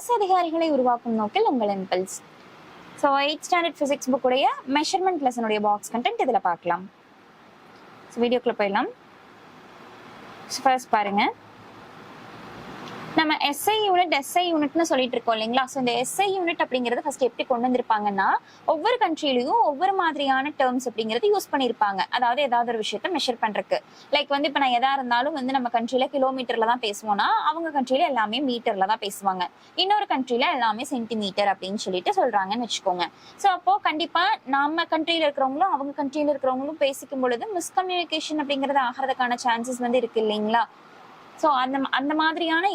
அரசு அதிகாரிகளை உருவாக்கும் நோக்கில் உங்கள் impulse. So 8th standard physics புக்குடைய மெஷர்மெண்ட் லெசனுடைய பாக்ஸ் கண்டென்ட் இதில் பார்க்கலாம். ஸோ வீடியோக்குள்ளே போயிடலாம். ஃபர்ஸ்ட் பாருங்க, நம்ம எஸ்ஐ யூனிட்னு சொல்லிட்டு இருக்கோம் இல்லைங்களா. ஸோ இந்த எஸ்ஐ யூனிட் அப்படிங்கிறது ஃபர்ஸ்ட் எப்படி கொண்டு வந்திருப்பாங்கன்னா, ஒவ்வொரு கண்ட்ரிலையும் ஒவ்வொரு மாதிரியான டேர்ம்ஸ் அப்படிங்கிறது யூஸ் பண்ணியிருப்பாங்க. அதாவது ஏதாவது ஒரு விஷயத்த மெஷர் பண்றதுக்கு. லைக் வந்து இப்போ நான் எதா இருந்தாலும் வந்து நம்ம கண்ட்ரியில கிலோமீட்டர்ல தான் பேசுவோம்னா, அவங்க கண்ட்ரியில எல்லாமே மீட்டர்ல தான் பேசுவாங்க. இன்னொரு கண்ட்ரியில எல்லாமே சென்டிமீட்டர் அப்படின்னு சொல்லிட்டு சொல்றாங்கன்னு வச்சுக்கோங்க. ஸோ அப்போ கண்டிப்பா நம்ம கண்ட்ரியில இருக்கிறவங்களும் அவங்க கண்ட்ரியில இருக்கிறவங்களும் பேசிக்கும் பொழுது மிஸ்கம்யூனிகேஷன் அப்படிங்கிறது ஆகிறதுக்கான சான்சஸ் வந்து இருக்கு இல்லைங்களா. ஸோ அந்த மாதிரியான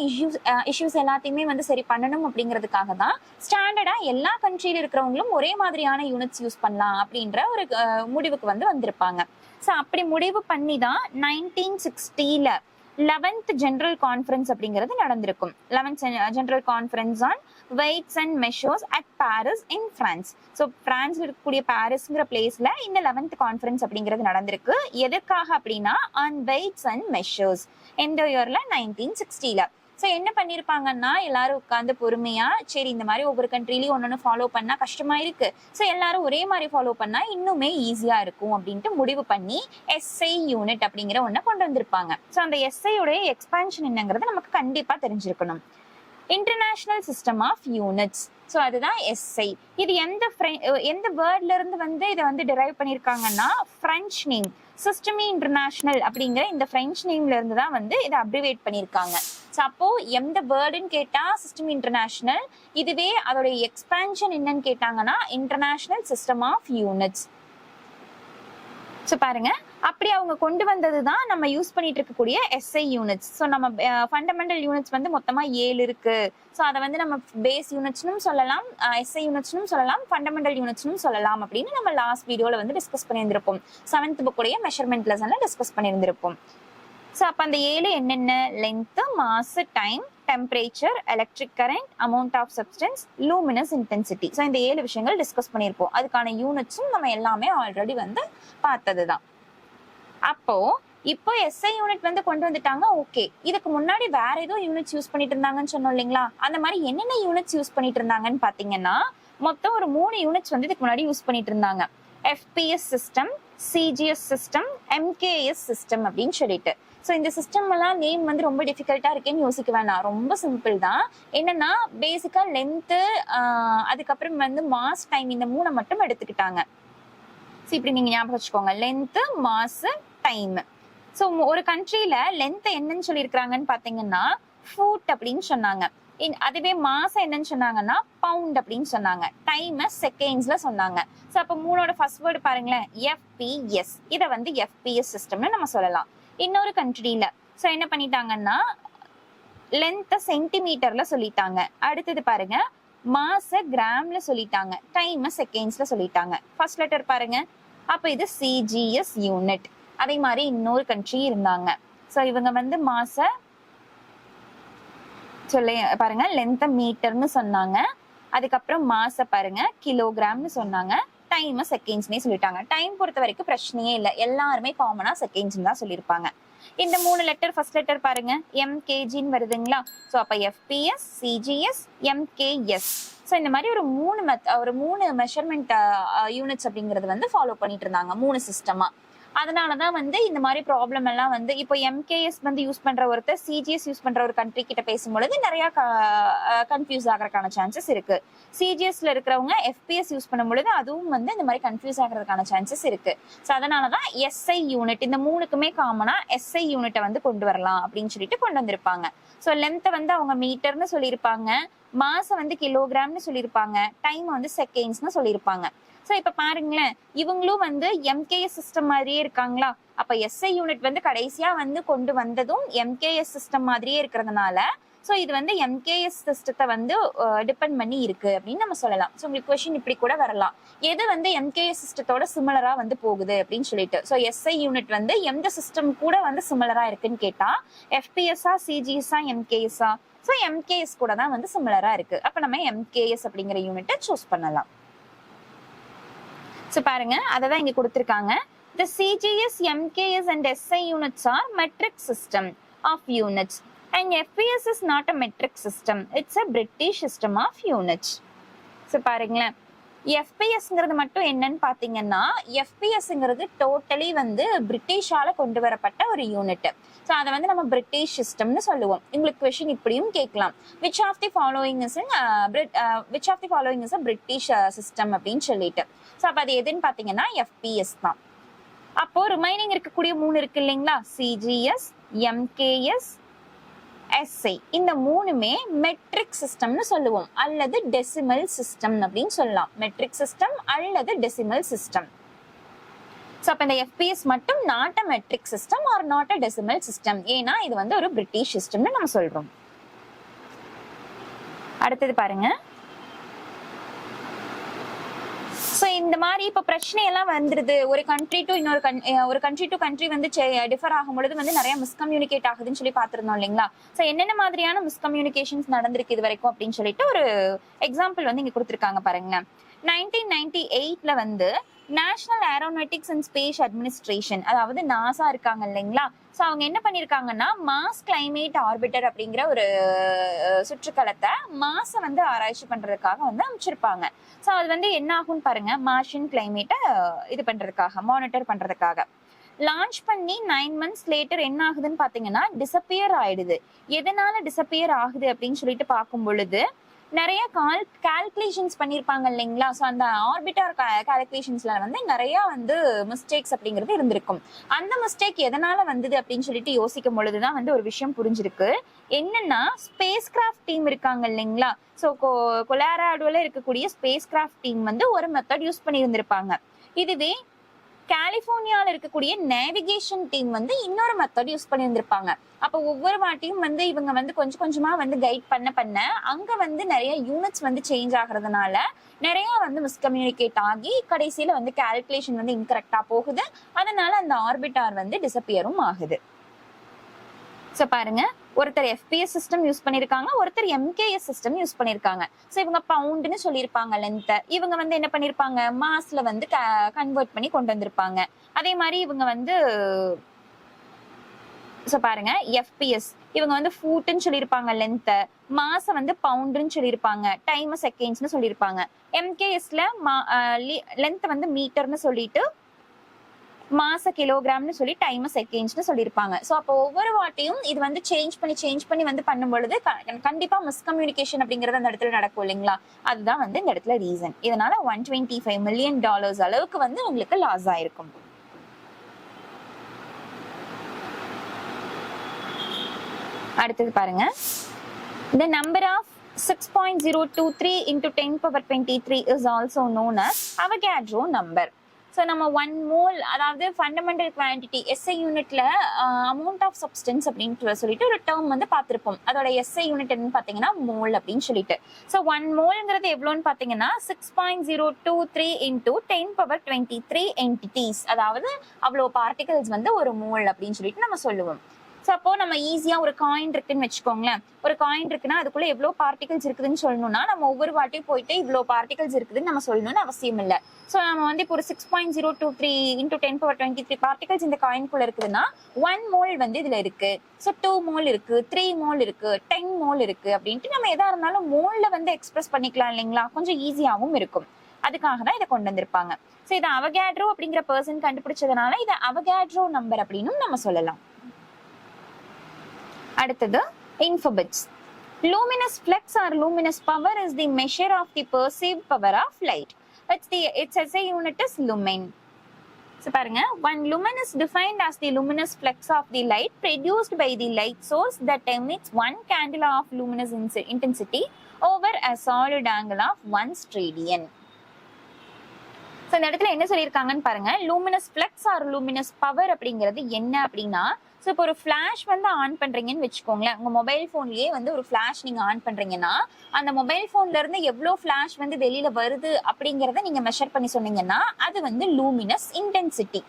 இஷ்யூஸ் எல்லாத்தையுமே வந்து சரி பண்ணணும் அப்படிங்கிறதுக்காக தான் ஸ்டாண்டர்டா எல்லா கண்ட்ரியில இருக்கிறவங்களும் ஒரே மாதிரியான யூனிட்ஸ் யூஸ் பண்ணலாம் அப்படின்ற ஒரு முடிவுக்கு வந்து வந்திருப்பாங்க. ஸோ அப்படி முடிவு பண்ணி தான் 1960ல 11th ஜெனரல் கான்ஃபரன்ஸ் அப்படிங்கிறது நடந்திருக்கும். 11th general conference on weights and measures at Paris in France. So பிரான்ஸ்ல இருக்கக்கூடிய பாரிஸ்ங்கிற பிளேஸ்ல இந்த 11th கான்ஃபரன்ஸ் அப்படிங்கிறது நடந்திருக்கு. எதுக்காக அப்படின்னா ஆன் வெயிட்ஸ் அண்ட் மெஷர்ஸ். எந்த இயர்ல? 1960ல. ஸோ என்ன பண்ணிருப்பாங்கன்னா, எல்லாரும் உட்காந்து பொறுமையா சரி இந்த மாதிரி ஒவ்வொரு கண்ட்ரிலையும் ஒன்னொன்னு ஃபாலோ பண்ணா கஷ்டமா இருக்கு, ஸோ எல்லாரும் ஒரே மாதிரி ஃபாலோ பண்ணா இன்னுமே ஈஸியா இருக்கும் அப்படின்ட்டு முடிவு பண்ணி எஸ்ஐ யூனிட் அப்படிங்கிற ஒன்றை கொண்டு வந்திருப்பாங்க. ஸோ அந்த எஸ்ஐ உடைய எக்ஸ்பான்ஷன் என்னங்கிறது நமக்கு கண்டிப்பா தெரிஞ்சிருக்கணும். International system of units. So அதுதான் எஸ்ஐ. இது எந்த வேர்ட்ல இருந்து வந்து இதை வந்து டிரைவ் பண்ணியிருக்காங்கன்னா, பிரெஞ்ச் நேம் சிஸ்டமி இன்டர்நேஷனல் அப்படிங்கிற இந்த பிரெஞ்ச் நேம்ல இருந்து தான் வந்து இதை அப்ரிவேட் பண்ணியிருக்காங்க. ஸோ அப்போ எந்த வேர்டுன்னு கேட்டா சிஸ்டம் இன்டர்நேஷனல், இதுவே அதோட எக்ஸ்பான்ஷன் என்னன்னு கேட்டாங்கன்னா international system of units. So பாருங்க, அப்படி அவங்க கொண்டு வந்தது தான் நம்ம யூஸ் பண்ணிட்டு இருக்கக்கூடிய எஸ்ஐ யூனிட்ஸ். ஸோ நம்ம ஃபண்டமெண்டல் யூனிட்ஸ் வந்து மொத்தமா 7 இருக்கு. ஸோ அதை வந்து நம்ம பேஸ் யூனிட்ஸ்னும் சொல்லலாம், எஸ்ஐ யூனிட்ஸ்னும் சொல்லலாம், ஃபண்டமெண்டல் யூனிட்ஸ்னும் சொல்லலாம் அப்படின்னு நம்ம லாஸ்ட் வீடியோல வந்து டிஸ்கஸ் பண்ணியிருந்திருப்போம். 7th புக்குடைய மெஷர்மெண்ட் லெசன்ல டிஸ்கஸ் பண்ணியிருந்திருப்போம். ஸோ அப்போ அந்த 7 என்னென்ன? Length, mass, time, temperature, electric current, amount of substance, luminous intensity. So இந்த 7 விஷயங்கள் டிஸ்கஸ் பண்ணியிருப்போம். அதுக்கான யூனிட்ஸும் நம்ம எல்லாமே ஆல்ரெடி வந்து பார்த்தது தான். அப்போ இப்போ எஸ்ஐ யூனிட் வந்து கொண்டு வந்துட்டாங்க. ஓகே, இதுக்கு முன்னாடி வேற ஏதோ யூனிட்ஸ் யூஸ் பண்ணிட்டு இருந்தாங்கன்னு சொன்னோம் இல்லைங்களா. அந்த மாதிரி என்னென்ன யூனிட்ஸ் யூஸ் பண்ணிட்டு இருந்தாங்கன்னு பாத்தீங்கன்னா, மொத்தம் ஒரு 3 யூனிட்ஸ் வந்து இதுக்கு முன்னாடி யூஸ் பண்ணிட்டு இருந்தாங்க. FPS system, CGS system, MKS system அப்படின்னு சொல்லிட்டு. ஸோ இந்த சிஸ்டம் எல்லாம் நேம் வந்து ரொம்ப டிஃபிகல்ட்டா இருக்கேன்னு யோசிக்க வேணாம், ரொம்ப சிம்பிள் தான். என்னன்னா பேசிக்கா லென்த்து, அதுக்கப்புறம் வந்து மாஸ், டைம், இந்த 3 மட்டும் எடுத்துக்கிட்டாங்க. ஸோ இப்படி நீங்க ஞாபகம் வச்சுக்கோங்க, லென்த்து, மாஸ், டைம். ஸோ ஒரு கண்ட்ரியில லென்த் என்னன்னு சொல்லியிருக்கிறாங்கன்னு பாத்தீங்கன்னா ஃபூட் அப்படின்னு சொன்னாங்க. அதுவே மாசம் என்னன்னு சொன்னாங்கன்னா பவுண்ட் அப்படின்னு சொன்னாங்க. டைம் செகண்ட்ஸ்ல சொன்னாங்க. ஸோ அப்போ 3ஓட ஃபர்ஸ்ட் வேர்டு பாருங்களேன், எஃபிஎஸ். இதை வந்து எஃபிஎஸ் சிஸ்டம்னு நம்ம சொல்லலாம். இன்னொரு கண்ட்ரியில ஸோ என்ன பண்ணிட்டாங்கன்னா லென்த்தை சென்டிமீட்டர்ல சொல்லிட்டாங்க. அடுத்தது பாருங்க, மாச கிராம்ல சொல்லிட்டாங்க, டைம் செகண்ட்ஸ்ல சொல்லிட்டாங்க. ஃபர்ஸ்ட் லெட்டர் பாருங்க, அப்ப இது சிஜிஎஸ் யூனிட். அதே மாதிரி இன்னொரு கண்ட்ரி இருந்தாங்க. ஸோ இவங்க வந்து மாச பாருங்க லென்த் மீட்டர்னு சொன்னாங்க. அதுக்கப்புறம் மாச பாருங்க கிலோகிராம்னு சொன்னாங்க. டைம் செகண்ட்ஸ்னே சொல்லிட்டாங்க. டைம் பொறுத்த வரைக்கும் பிரச்சனையே இல்லை, எல்லாருமே காமனா செகண்ட்ஸ் தான் சொல்லியிருப்பாங்க. இந்த 3 லெட்டர் ஃபர்ஸ்ட் லெட்டர் பாருங்க எம்கேஜின்னு வருதுங்களா. ஸோ அப்ப எஃபிஎஸ், சிஜிஎஸ், எம்கேஎஸ். ஸோ இந்த மாதிரி ஒரு 3 மெஷர்மெண்ட் யூனிட்ஸ் அப்படிங்கிறது வந்து ஃபாலோ பண்ணிட்டு இருந்தாங்க, 3 சிஸ்டமா. அதனாலதான் வந்து இந்த மாதிரி ப்ராப்ளம் எல்லாம் வந்து இப்போ எம்கேஎஸ் வந்து யூஸ் பண்ற ஒருத்தர் சிஜிஎஸ் யூஸ் பண்ற ஒரு கண்ட்ரி கிட்ட பேசும்பொழுது நிறைய கன்ஃபியூஸ் ஆகிறதுக்கான சான்சஸ் இருக்கு. சிஜிஎஸ்ல இருக்கிறவங்க எஃபிஎஸ் யூஸ் பண்ணும் பொழுது அதுவும் வந்து இந்த மாதிரி கன்ஃபியூஸ் ஆகிறதுக்கான சான்சஸ் இருக்கு. ஸோ அதனாலதான் எஸ்ஐ யூனிட், இந்த 3க்குமே காமனா எஸ்ஐ யூனிட்டை வந்து கொண்டு வரலாம் அப்படின்னு சொல்லிட்டு கொண்டு வந்திருப்பாங்க. ஸோ லென்த்தை வந்து அவங்க மீட்டர்னு சொல்லியிருப்பாங்க, மாசம் வந்து கிலோகிராம்னு சொல்லியிருப்பாங்க, டைம் வந்து செகண்ட்ஸ்னு சொல்லியிருப்பாங்க. ஸோ இப்ப பாருங்களேன், இவங்களும் வந்து எம்கேஎஸ் சிஸ்டம் மாதிரியே இருக்காங்களா. அப்ப எஸ்ஐ யூனிட் வந்து கடைசியா வந்து கொண்டு வந்ததும் எம்கேஎஸ் சிஸ்டம் மாதிரியே இருக்கிறதுனால ஸோ இது வந்து எம்கேஎஸ் சிஸ்டத்தை வந்து டிபெண்ட் பண்ணி இருக்கு அப்படின்னு நம்ம சொல்லலாம். ஸோ உங்களுக்கு கொஸ்டின் இப்படி கூட வரலாம், எது வந்து எம்கேஎஸ் சிஸ்டத்தோட சிமிலரா வந்து போகுது அப்படின்னு சொல்லிட்டு. ஸோ எஸ்ஐ யூனிட் வந்து எந்த சிஸ்டம் கூட வந்து சிமிலரா இருக்குன்னு கேட்டா எஃபிஎஸ்ஆ, சிஜிஎஸ்ஆ, எம்கேஎஸ்ஆ. ஸோ எம்கேஎஸ் கூட தான் வந்து சிமிலரா இருக்கு. அப்ப நம்ம எம்கேஎஸ் அப்படிங்கிற யூனிட்டை சூஸ் பண்ணலாம். ஸோ பாருங்க, அதை தான் இங்க கொடுத்துருக்காங்க. The CGS, MKS and SI units are metric system of units. And FPS is not a metric system. It's a British system of units. So பாருங்களேன், எஃபிஎஸ்ங்கிறது மட்டும் என்னன்னு பாத்தீங்கன்னா, எஃபிஎஸ்ங்கிறது டோட்டலி வந்து பிரிட்டிஷால கொண்டு வரப்பட்ட ஒரு யூனிட். ஸோ அதை வந்து நம்ம பிரிட்டிஷ் சிஸ்டம்னு சொல்லுவோம். உங்களுக்கு கொஸ்டின் இப்படியும் கேட்கலாம், which of the following is a British system அப்படின்னு சொல்லிட்டு. ஸோ அப்போ அது எதுன்னு பாத்தீங்கன்னா எஃபிஎஸ் தான். அப்போ ரிமைனிங் இருக்கக்கூடிய 3 இருக்கு இல்லைங்களா, சிஜிஎஸ், எம்கேஎஸ், எஸ்ஐ, இந்த 3மே மெட்ரிக் சிஸ்டம்னு சொல்லுவோம், அல்லது டெசிமல் சிஸ்டம் அப்படின்னு சொல்லலாம். மெட்ரிக் சிஸ்டம் அல்லது டெசிமல் சிஸ்டம். ஸோ அப்போ இந்த எஃபிஎஸ் மட்டும் not a metric system or not a decimal system, ஏன்னா இது வந்து ஒரு பிரிட்டிஷ் சிஸ்டம்னு நம்ம சொல்றோம். அடுத்தது பாருங்க. ஸோ இந்த மாதிரி இப்போ பிரச்சனை எல்லாம் வந்துருது, ஒரு கண்ட்ரி டு கண்ட்ரி வந்து டிஃபர் ஆகும் பொழுது வந்து நிறைய மிஸ்கம்யூனிகேட் ஆகுதுன்னு சொல்லி பார்த்துருந்தோம் இல்லைங்களா. ஸோ என்னென்ன மாதிரியான மிஸ்கம்யூனிகேஷன்ஸ் நடந்திருக்கு இது வரைக்கும் அப்படின்னு சொல்லிட்டு ஒரு எக்ஸாம்பிள் வந்து இங்க கொடுத்துருக்காங்க பாருங்களேன். 1998ல வந்து national aeronautics and space administration, அதாவது நாசா இருக்காங்க இல்லைங்களா. ஸோ அவங்க என்ன பண்ணியிருக்காங்கன்னா, மாஸ் கிளைமேட் ஆர்பிட்டர் அப்படிங்கிற ஒரு சுற்றுக்கலத்தை மாசை வந்து ஆராய்ச்சி பண்றதுக்காக வந்து அமைச்சிருப்பாங்க. ஸோ அது வந்து என்ன ஆகும்னு பாருங்க, மார்ஷியன் கிளைமேட்டை இது பண்றதுக்காக, மானிட்டர் பண்றதுக்காக லான்ச் பண்ணி 9 months லேட்டர் என்ன ஆகுதுன்னு பாத்தீங்கன்னா டிசப்பியர் ஆயிடுது. எதனால டிசப்பியர் ஆகுது அப்படின்னு சொல்லிட்டு பார்க்கும் பொழுது நிறைய கால்குலேஷன்ஸ் பண்ணிருப்பாங்க இல்லைங்களா. ஸோ அந்த ஆர்பிட்டர் கால்குலேஷன்ஸ்ல வந்து நிறைய வந்து மிஸ்டேக்ஸ் அப்படிங்கிறது இருந்திருக்கும். அந்த மிஸ்டேக் எதனால வந்தது அப்படின்னு சொல்லிட்டு யோசிக்கும் பொழுதுதான் வந்து ஒரு விஷயம் புரிஞ்சிருக்கு. என்னன்னா, ஸ்பேஸ் கிராஃப்ட் டீம் இருக்காங்க இல்லைங்களா. ஸோ கொலராடோல இருக்கக்கூடிய ஸ்பேஸ் கிராஃப்ட் டீம் வந்து ஒரு மெத்தட் யூஸ் பண்ணி இருந்திருப்பாங்க. இதுவே கலிபோர்னியால இருக்கக்கூடிய நேவிகேஷன் டீம் வந்து இன்னொரு மெத்தட் யூஸ் பண்ணி இருந்திருப்பாங்க. அப்போ ஒவ்வொரு வாட்டியும் வந்து இவங்க வந்து கொஞ்சம் கொஞ்சமா வந்து கைட் பண்ண அங்க வந்து நிறைய யூனிட்ஸ் வந்து சேஞ்ச் ஆகுறதுனால நிறைய வந்து மிஸ்கம்யூனிகேட் ஆகி கடைசியில வந்து கால்குலேஷன் வந்து இன்கரெக்டா போகுது. அதனால அந்த ஆர்பிட்டார் வந்து டிசப்பியரும் ஆகுது. ஸோ பாருங்க, ஒருத்தர் எஃபிஎஸ் சிஸ்டம் யூஸ் பண்ணிருக்காங்க, ஒருத்தர் எம்கேஎஸ் சிஸ்டம் யூஸ் பண்ணிருக்காங்க. ஸோ இவங்க பவுண்டுன்னு சொல்லியிருப்பாங்க லென்த்தை, இவங்க வந்து என்ன பண்ணிருப்பாங்க, மாஸ்ல வந்து கன்வெர்ட் பண்ணி கொண்டு வந்திருப்பாங்க. அதே மாதிரி இவங்க வந்து ஸோ பாருங்க, எஃபிஎஸ் இவங்க வந்து ஃபூட்டுன்னு சொல்லியிருப்பாங்க லென்த்தை, மாச வந்து பவுண்டுன்னு சொல்லியிருப்பாங்க, டைம் செகண்ட்ஸ்னு சொல்லியிருப்பாங்க. எம்கேஎஸ்ல லென்த் வந்து மீட்டர்னு சொல்லிட்டு மாச கிலோகிராம்னு சொல்லி டைம் செகண்ட்ஸ்னு சொல்லியிருப்பாங்க. ஸோ அப்போ ஒவ்வொரு வாட்டியும் இது வந்து சேஞ்ச் பண்ணி வந்து பண்ணும் பொழுது கண்டிப்பா மிஸ்கம்யூனிகேஷன் அப்படிங்கறது அந்த இடத்துல நடக்கும் இல்லைங்களா. அதுதான் வந்து இந்த இடத்துல ரீசன். இதனால $125 million அளவுக்கு வந்து உங்களுக்கு லாஸ் ஆயிருக்கும். அடுத்தது பாருங்க, the number of 6.023 into 10^23 is also known as Avogadro number. So நம்ம 1 mole, அதாவது ஃபண்டமெண்டல் குவான்டிட்டி எஸ்ஐ யூனிட்ல அமௌண்ட் ஆஃப் சப்ஸ்டன்ஸ் அப்படின்னு சொல்லிட்டு ஒரு டேர்ம் வந்து பார்த்திருப்போம். அதோட எஸ்ஐ யூனிட் என்னன்னு பாத்தீங்கன்னா மோல் அப்படின்னு சொல்லிட்டு. ஸோ 1 மோல்ங்கிறது எவ்வளோன்னு பாத்தீங்கன்னா 6.023 into 10^23 entities, அதாவது அவ்வளோ பார்ட்டிகல்ஸ் வந்து ஒரு மோல் அப்படின்னு சொல்லிட்டு நம்ம சொல்லுவோம். ஸோ அப்போ நம்ம ஈஸியா ஒரு காயின் இருக்குன்னு வச்சுக்கோங்களேன். ஒரு காயின் இருக்குன்னா அதுக்குள்ள எவ்வளோ பார்ட்டிகல்ஸ் இருக்குதுன்னு சொல்லணும்னா நம்ம ஒவ்வொரு வாட்டியும் போயிட்டு இவ்வளோ பார்ட்டிகல்ஸ் இருக்குதுன்னு நம்ம சொல்லணும்னு அவசியம் இல்லை. ஸோ நம்ம வந்து இப்போ ஒரு 6.023 into 10^23 பார்ட்டிகல்ஸ் இந்த காயின்குள்ள இருக்குதுன்னா 1 மோல் வந்து இதுல இருக்கு. ஸோ 2 மோல் இருக்கு, 3 மோல் இருக்கு, 10 மோல் இருக்கு அப்படின்ட்டு நம்ம எதா இருந்தாலும் மோல்ல வந்து எக்ஸ்பிரஸ் பண்ணிக்கலாம் இல்லைங்களா. கொஞ்சம் ஈஸியாகவும் இருக்கும். அதுக்காக தான் இதை கொண்டு வந்திருப்பாங்க. ஸோ இதை அவகாட்ரோ அப்படிங்கிற பர்சன் கண்டுபிடிச்சதுனால இதை அவகாட்ரோ நம்பர் அப்படின்னு நம்ம சொல்லலாம். அடுத்தது infobits. Luminous flux or luminous power is the measure of the perceived power of light. Its SI unit is lumen. So பாருங்க, one lumen is defined as the luminous flux of the light produced by the light source that emits 1 candela of luminous intensity over a solid angle of 1 steradian. So இந்த இடத்துல என்ன சொல்லியிருக்காங்கன்னு பாருங்க, luminous flux or luminous power அப்படிங்கிறது என்ன அப்படின்னா, so இப்போ ஒரு ஃபிளாஷ் வந்து ஆன் பண்றீங்கன்னு வச்சுக்கோங்களேன். உங்க மொபைல் போன்லயே வந்து ஒரு ஃபிளாஷ் நீங்க ஆன் பண்றீங்கன்னா அந்த மொபைல் போன்ல இருந்து எவ்வளோ ஃபிளாஷ் வந்து வெளியில வருது அப்படிங்கிறத நீங்க மெஷர் பண்ணி சொன்னீங்கன்னா அது வந்து லூமினஸ் இன்டென்சிட்டி.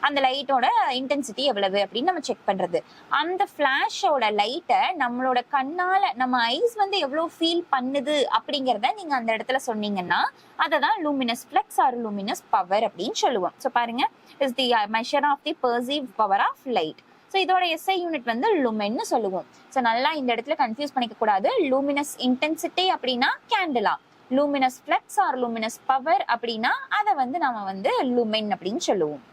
அந்த லைட்டோட இன்டென்சிட்டி எவ்வளவு அப்படின்னு நம்ம செக் பண்றது. அந்த ஃபிளாஷோட லைட்டை நம்மளோட கண்ணால நம்ம ஐஸ் வந்து எவ்வளவு ஃபீல் பண்ணுது அப்படிங்கிறத நீங்க அந்த இடத்துல சொன்னீங்கன்னா அதை தான் luminous flux or luminous power அப்படின்னு சொல்லுவோம். ஸோ பாருங்க, is the measure of the perceived power of light. So இதோட எஸ்ஐ யூனிட் வந்து லுமென்னு சொல்லுவோம். ஸோ நல்லா இந்த இடத்துல கன்ஃபியூஸ் பண்ணிக்க கூடாது. லூமினஸ் இன்டென்சிட்டி அப்படின்னா candela, luminous flux or luminous power அப்படின்னா அதை வந்து நம்ம வந்து லுமென் அப்படின்னு சொல்லுவோம்.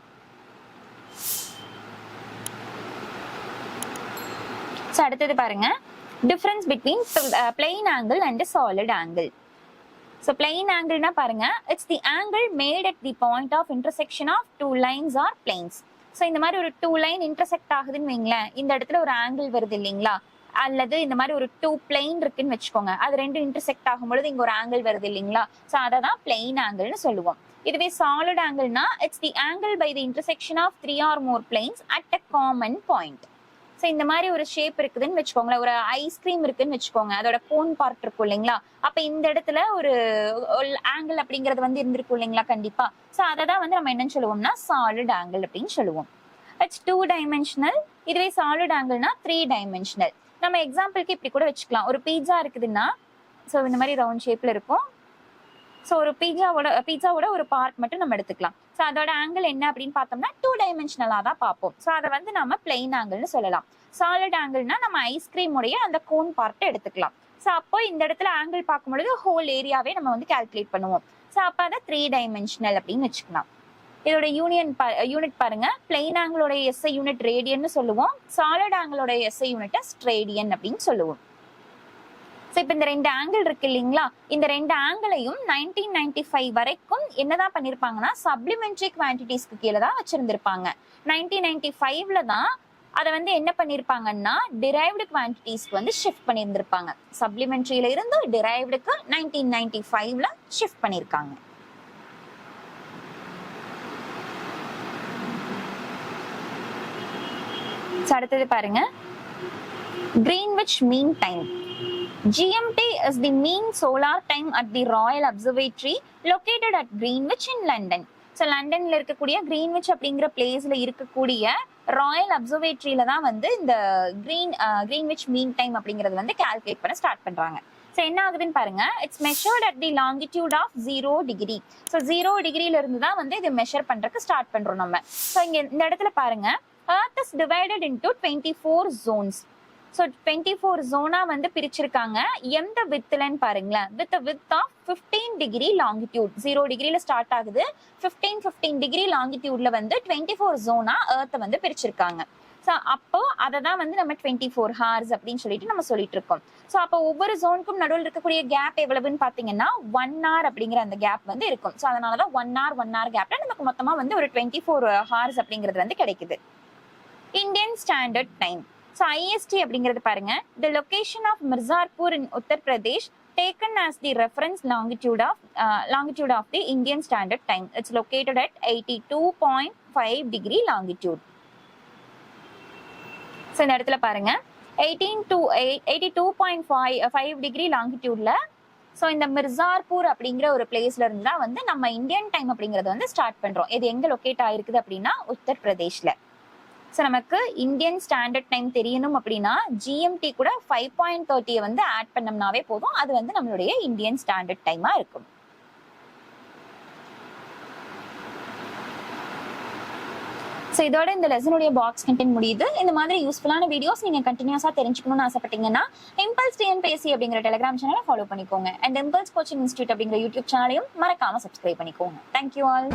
ஸோ அடுத்தது பாருங்க, difference between plane angle and solid angle. So plane ஆங்கிள்னா பாருங்க, it's the angle made at the point of intersection of two lines or planes. So இந்த மாதிரி ஒரு டூ லைன் இன்டர்செக்ட் ஆகுதுன்னு வைங்களேன், இந்த இடத்துல ஒரு ஆங்கிள் வருது இல்லைங்களா, அல்லது இந்த மாதிரி ஒரு டூ பிளெயின் இருக்குன்னு வச்சுக்கோங்க, அது ரெண்டு இன்டர்செக்ட் ஆகும்பொழுது இங்க ஒரு ஆங்கிள் வருது இல்லைங்களா, ஸோ அதை தான் பிளெயின் ஆங்கிள்னு சொல்லுவோம். இதுவே சாலிட் ஆங்கிள்னா it's the angle by the intersection of 3 or more planes at a common point. So இந்த மாதிரி ஒரு ஷேப் இருக்குதுன்னு வச்சுக்கோங்களேன், ஒரு ஐஸ்கிரீம் இருக்குன்னு வச்சுக்கோங்க, அதோட கோன் பார்ட் இருக்கும் இல்லைங்களா, அப்ப இந்த இடத்துல ஒரு ஆங்கிள் அப்படிங்கிறது வந்து இருந்திருக்கும் இல்லைங்களா கண்டிப்பா. ஸோ அதை தான் வந்து நம்ம என்னன்னு சொல்லுவோம்னா சாலிட் ஆங்கிள் அப்படின்னு சொல்லுவோம். It's 2 dimensional. இதுவே சாலிட் ஆங்கிள்னா 3 dimensional. நம்ம எக்ஸாம்பிளுக்கு இப்படி கூட வச்சுக்கலாம், ஒரு பீட்சா இருக்குதுன்னா, ஸோ இந்த மாதிரி ரவுண்ட் ஷேப்ல இருக்கும். ஸோ ஒரு பீட்சாவோட ஒரு பார்ட் மட்டும் நம்ம எடுத்துக்கலாம். ஸோ அதோட ஆங்கிள் என்ன அப்படின்னு பார்த்தோம்னா 2 dimensional தான் பார்ப்போம். ஸோ அதை வந்து நம்ம பிளெயின் ஆங்கிள்னு சொல்லலாம். சாலிட் ஆங்கிள்னா நம்ம ஐஸ்கிரீம் உடைய அந்த கோன் பார்ட்டை எடுத்துக்கலாம். ஸோ அப்போ இந்த இடத்துல ஆங்கிள் பார்க்கும்பொழுது ஹோல் ஏரியாவே நம்ம வந்து கால்குலேட் பண்ணுவோம். ஸோ அப்போ அதை 3 dimensional அப்படின்னு வச்சுக்கலாம். இதோட யூனிட் பாருங்க, பிளெயின் ஆங்கிளோட எஸ்ஐ யூனிட் ரேடியன்னு சொல்லுவோம், சாலிட் ஆங்கிளோட எஸ்ஐ யூனிட்டை ஸ்ட்ரேடியன் அப்படின்னு சொல்லுவோம். ஸோ இப்போ இந்த 2 ஆங்கிள் இருக்கு இல்லைங்களா, இந்த 2 ஆங்கிளையும் 1995 வரைக்கும் என்னதான் பண்ணிருப்பாங்கன்னா சப்ளிமெண்டரி குவான்டிட்டிஸ்க்கு கீழே தான் வச்சிருந்திருப்பாங்க. 1995ல தான் அதை வந்து என்ன பண்ணிருப்பாங்கன்னா டிரைவ்டு குவான்டிட்டிஸ்க்கு வந்து ஷிஃப்ட் பண்ணியிருந்திருப்பாங்க. சப்ளிமெண்டரியில இருந்து டிரைவ்டுக்கு 1995ல ஷிஃப்ட் பண்ணிருக்காங்க. அடுத்தது பாருங்க, Greenwich Mean Time. GMT is the mean solar time at the Royal Observatory located at Greenwich in London. So லண்டன்ல இருக்கக்கூடிய கிரீன்விச் அப்படிங்கிற பிளேஸ்ல இருக்கக்கூடிய ராயல் அப்சர்வேட்டரியில தான் வந்து இந்த கிரீன்விச் மீன் டைம் அப்படிங்கறது வந்து கால்குலேட் பண்ண ஸ்டார்ட் பண்றாங்க. ஸோ என்ன ஆகுதுன்னு பாருங்க, it's measured at the longitude of 0 degree. So 0 degreeல இருந்து தான் வந்து இது மெஷர் பண்றதுக்கு ஸ்டார்ட் பண்றோம் நம்ம. ஸோ இங்க இந்த இடத்துல பாருங்க, Earth is divided into 24 zones. So 24 ஜோனா வந்து பிரிச்சிருக்காங்க. எந்த வித்லன்னு பாருங்களேன், with with of 15 degree longitude. 0 degreeல ஸ்டார்ட் ஆகுது, 15 degree லாங்கிடியூட்ல வந்து 24 ஜோனா எர்த்தை வந்து பிரிச்சிருக்காங்க. ஸோ அப்போ அதை தான் வந்து நம்ம 24 hours அப்படின்னு சொல்லிட்டு நம்ம சொல்லிட்டு இருக்கோம். ஸோ அப்போ ஒவ்வொரு ஜோனுக்கும் நடுவில் இருக்கக்கூடிய கேப் எவ்வளவுன்னு பாத்தீங்கன்னா 1 hour அப்படிங்கிற அந்த கேப் வந்து இருக்கும். ஸோ அதனாலதான் 1 hour கேப்ல நமக்கு மொத்தமா வந்து ஒரு 24 hours அப்படிங்கிறது வந்து கிடைக்குது. Indian standard time. So IST அப்படிங்கிறது பாருங்க, the location of Mirzapur in Uttar Pradesh taken as the reference longitude of the Indian Standard Time. It's located at 82.5 degree longitude. So இந்த இடத்துல பாருங்க 82.5 degree longitudeல ஸோ இந்த மிர்சார்பூர் அப்படிங்கிற ஒரு பிளேஸ்ல இருந்து தான் வந்து நம்ம இந்தியன் டைம் அப்படிங்கறது வந்து ஸ்டார்ட் பண்றோம். இது எங்க லொகேட் ஆயிருக்குது அப்படின்னா உத்தர் பிரதேஷ்ல. ஸோ நமக்கு இந்தியன் ஸ்டாண்டர்ட் டைம் தெரியணும் அப்படின்னா GMT கூட 5.30 வந்து ஆட் பண்ணோம்னாவே போதும், அது வந்து நம்மளுடைய இந்தியன் ஸ்டாண்டர்ட் டைமா இருக்கும். ஸோ இதோட இந்த லெசனுடைய பாக்ஸ் கண்டென்ட் முடியுது. இந்த மாதிரி யூஸ்ஃபுல்லான வீடியோஸ் நீங்க கண்டினியூஸா தெரிஞ்சுக்கணும்னு ஆசைப்பட்டீங்கன்னா இம்பல்ஸ் TNPSC அப்படிங்கிற டெலிகிராம் சேனலை ஃபாலோ பண்ணிக்கோங்க. அண்ட் இம்பல்ஸ் கோச்சிங் இன்ஸ்டியூட் அப்படிங்கிற யூடியூப் சேனலையும் மறக்காம சப்ஸ்கிரைப் பண்ணிக்கோங்க. Thank you all.